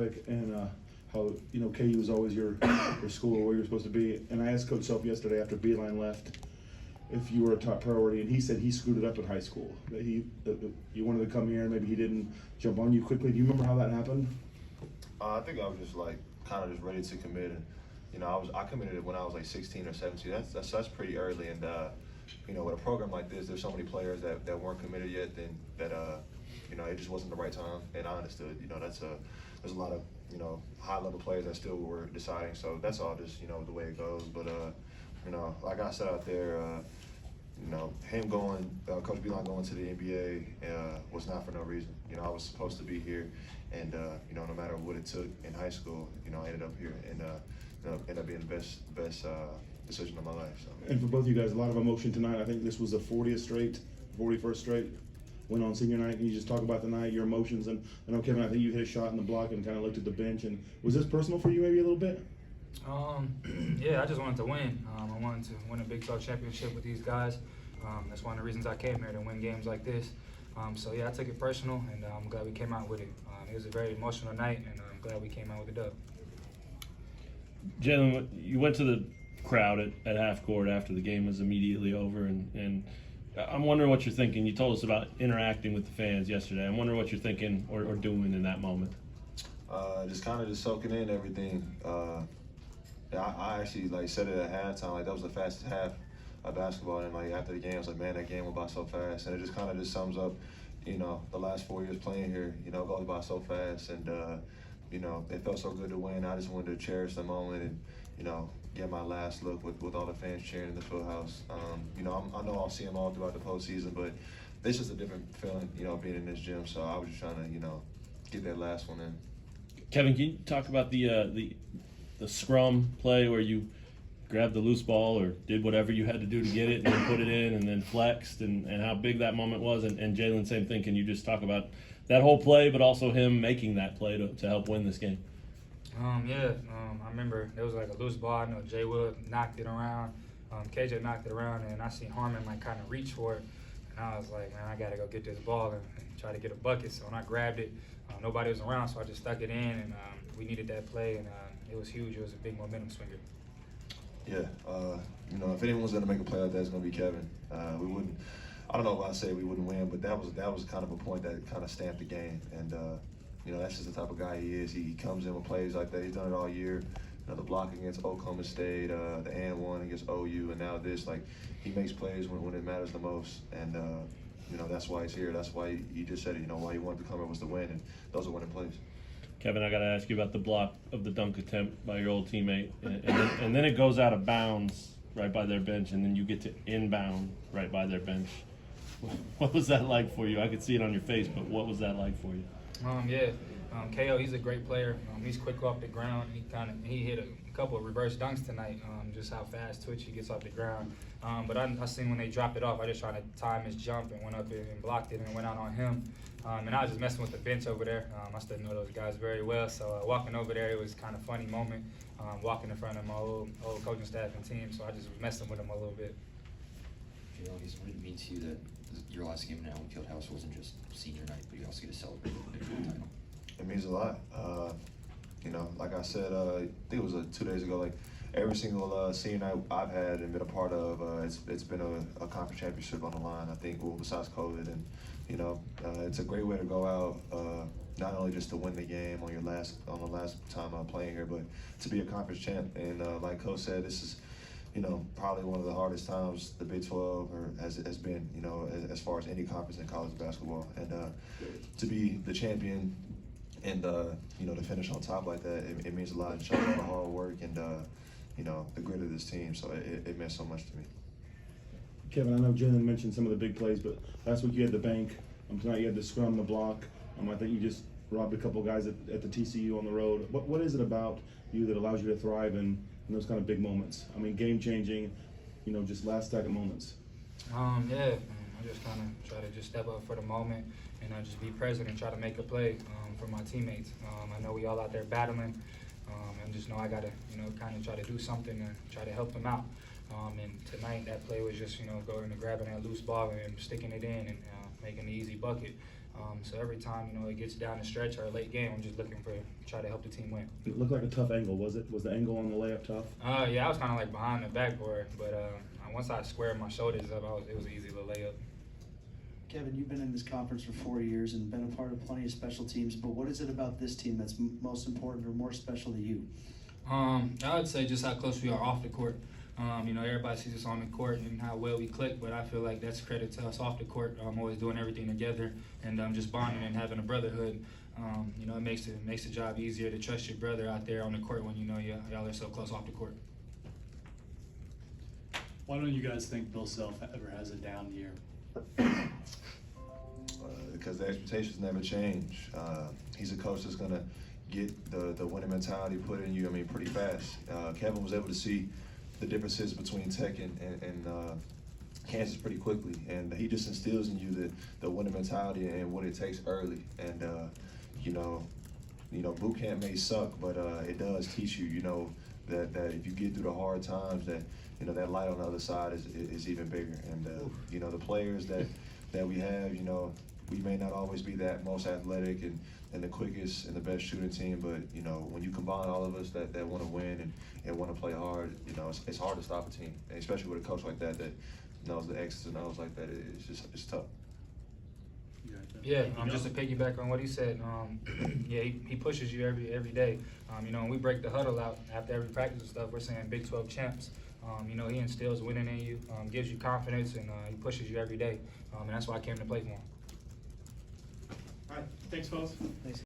And how KU was always your school where you're supposed to be. And I asked Coach Self yesterday after Beeline left if you were a top priority, and he said he screwed it up in high school. That you wanted to come here, and maybe he didn't jump on you quickly. Do you remember how that happened? I think I was just kind of just ready to commit, and I committed when I was 16 or 17. That's pretty early, and with a program like this, there's so many players that weren't committed yet. It just wasn't the right time, and I understood. There's a lot of high-level players that still were deciding. So that's all just the way it goes. But like I said out there, him going, Coach Beeline going to the NBA was not for no reason. I was supposed to be here, and no matter what it took in high school, I ended up here, and ended up being the best decision of my life. So. And for both of you guys, a lot of emotion tonight. I think this was the 41st straight win on senior night. Can you just talk about the night, your emotions? And I know, Kevin, I think you hit a shot in the block and kind of looked at the bench. And was this personal for you maybe a little bit? Yeah, I just wanted to win. I wanted to win a Big 12 championship with these guys. That's one of the reasons I came here, to win games like this. So yeah, I took it personal, and I'm glad we came out with it. It was a very emotional night, and I'm glad we came out with a dub. Jalen, you went to the crowd at half court after the game was immediately over, and I'm wondering what you're thinking. You told us about interacting with the fans yesterday. I'm wondering what you're thinking or doing in that moment. Just kind of soaking in everything. I actually said it at halftime, that was the fastest half of basketball, and after the game I was like, man, that game went by so fast, and it just kind of sums up the last 4 years playing here. It goes by so fast, and it felt so good to win. I just wanted to cherish the moment and get my last look with all the fans cheering in the field house. I know I'll see them all throughout the postseason, but it's just a different feeling being in this gym, so I was just trying to get that last one in. Kevin, can you talk about the scrum play where you grabbed the loose ball or did whatever you had to do to get it and then put it in and then flexed, and how big that moment was? And Jalen, same thing. Can you just talk about that whole play, but also him making that play to help win this game? I remember there was a loose ball. I know Jay Wood knocked it around. KJ knocked it around, and I seen Harmon kind of reach for it. And I was like, man, I got to go get this ball and try to get a bucket. So when I grabbed it, nobody was around, so I just stuck it in, and we needed that play, and it was huge. It was a big momentum swinger. Yeah, if anyone's going to make a play like that, it's going to be Kevin. We wouldn't. I don't know if I say we wouldn't win, but that was kind of a point that kind of stamped the game, and that's just the type of guy he is. He comes in with plays like that. He's done it all year. The block against Oklahoma State, the and one against OU, and now this. He makes plays when it matters the most, and that's why he's here. That's why he just said it. Why he wanted to come here was to win, and those are winning plays. Kevin, I got to ask you about the block of the dunk attempt by your old teammate, and then it goes out of bounds right by their bench, and then you get to inbound right by their bench. What was that like for you? I could see it on your face, but what was that like for you? KO, he's a great player. He's quick off the ground. He hit a couple of reverse dunks tonight. Just how fast twitch he gets off the ground. But I seen when they dropped it off, I just tried to time his jump and went up and blocked it and went out on him. And I was just messing with the bench over there. I still know those guys very well. So walking over there, it was kind of funny moment. Walking in front of my old coaching staff and team. So I just was messing with them a little bit. What did it mean to you that your last game now in Fieldhouse wasn't just senior night, but you also get to celebrate the Big 12 title? It means a lot. Like I said, I think it was 2 days ago. Every single senior night I've had and been a part of, it's been a conference championship on the line. I think, besides COVID, and it's a great way to go out. Not only just to win the game on the last time I'm playing here, but to be a conference champ. And like Coach said, this is probably one of the hardest times the Big 12 has been. As far as any conference in college basketball, and to be the champion. And to finish on top like that, it means a lot. It shows all the hard work and the grit of this team. So it meant so much to me. Kevin, I know Jalen mentioned some of the big plays, but last week you had the bank. Tonight you had the scrum, the block. I think you just robbed a couple guys at the TCU on the road. What is it about you that allows you to thrive in those kind of big moments? Game changing, just last second moments. I just kind of try to just step up for the moment and just be present and try to make a play for my teammates. I know we all out there battling, and just know I got to, kind of try to do something and try to help them out. And tonight that play was just, going and grabbing that loose ball and sticking it in and making the easy bucket. So every time, it gets down the stretch or a late game, I'm just looking for try to help the team win. It looked like a tough angle. Was the angle on the layup tough? Yeah, I was kind of like behind the backboard, but once I squared my shoulders up, it was an easy little layup. Kevin, you've been in this conference for 4 years and been a part of plenty of special teams, but what is it about this team that's most important or more special to you? I would say just how close we are off the court. Everybody sees us on the court and how well we click, but I feel like that's credit to us off the court. Always doing everything together and just bonding and having a brotherhood. It makes the job easier to trust your brother out there on the court when y'all are so close off the court. Why don't you guys think Bill Self ever has a down year? Because the expectations never change. He's a coach that's gonna get the winning mentality put in you, pretty fast. Kevin was able to see the differences between Tech and Kansas pretty quickly, and he just instills in you the winning mentality and what it takes early. And boot camp may suck, but it does teach you, that if you get through the hard times, that light on the other side is even bigger. And the players that we have, we may not always be that most athletic and the quickest and the best shooting team, but when you combine all of us that want to win and want to play hard, it's hard to stop a team, and especially with a coach like that knows the X's and O's like that. It's tough. Yeah, just to piggyback on what he said, he pushes you every day. When we break the huddle out after every practice and stuff, we're saying Big 12 champs. He instills winning in you, gives you confidence, and he pushes you every day. And that's why I came to play for him. All right, thanks, fellas. Thanks.